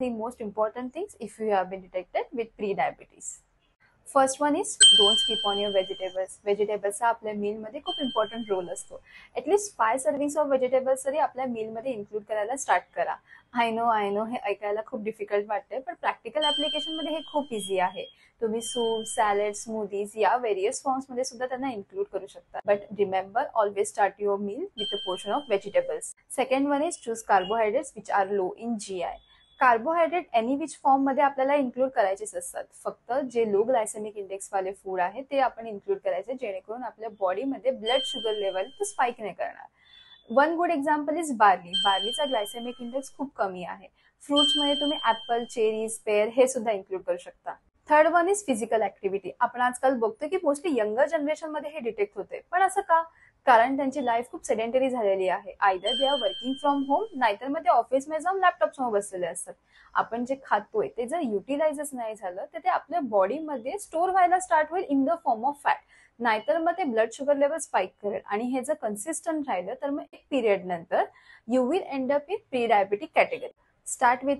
The most important things if you have been detected with pre-diabetes. First one is don't skip on your vegetables. व्हेजिटेबल्सचा आपल्या मीलमध्ये खूप important role असतो. At least 5 servings of vegetables तरी आपल्या मीलमध्ये include करायला स्टार्ट करा. आय नो हे ऐकायला खूप डिफिकल्ट वाटतंय, पण प्रॅक्टिकल ऍप्लिकेशनमध्ये हे खूप इझी आहे. तुम्ही सूप, सॅलड, स्मूदीज या व्हेरियस फॉर्म्समध्ये सुद्धा त्यांना इन्क्लूड करू शकता. But remember, always start your meal with a portion of vegetables. Second one is choose carbohydrates which are low in GI. Carbohydrate any which form मध्ये आपल्याला इन्क्लूड करायचेच असतात. फक्त जे लो ग्लायसेमिक इंडेक्स वाले फूड आहे ते आपण इन्क्लूड करायचे, जेणेकरून आपल्या बॉडीमध्ये ब्लड शुगर लेवल स्पाइक नाही करणार. One good example is barley. बार्लीचा ग्लायसेमिक इंडेक्स खूप कमी आहे. फ्रुट्समध्ये तुम्ही ऍपल, चेरीज, पेअर हे सुद्धा इन्क्लूड करू शकता. Third one is physical activity. आपण आजकाल बघतो की मोस्टली यंगर जनरेशन मध्ये हे डिटेक्ट होते, पण असं का? कारण त्यांची लाईफ खूप सेडेंटरी झालेली आहे. Either they are working from home, नाहीतर मग ते ऑफिसमध्ये जाऊन लॅपटॉप समोर बसलेले असतात. आपण जे खातोय ते जर युटिलाइजच नाही झालं तर ते आपल्या बॉडीमध्ये स्टोअर व्हायला स्टार्ट होईल in the form of fat. नाहीतर मग ते ब्लड शुगर लेवल स्पाइक करेल, आणि हे जर कन्सिस्टंट राहिलं तर मग एक पिरियड नंतर you will end up in pre diabetic category. Start with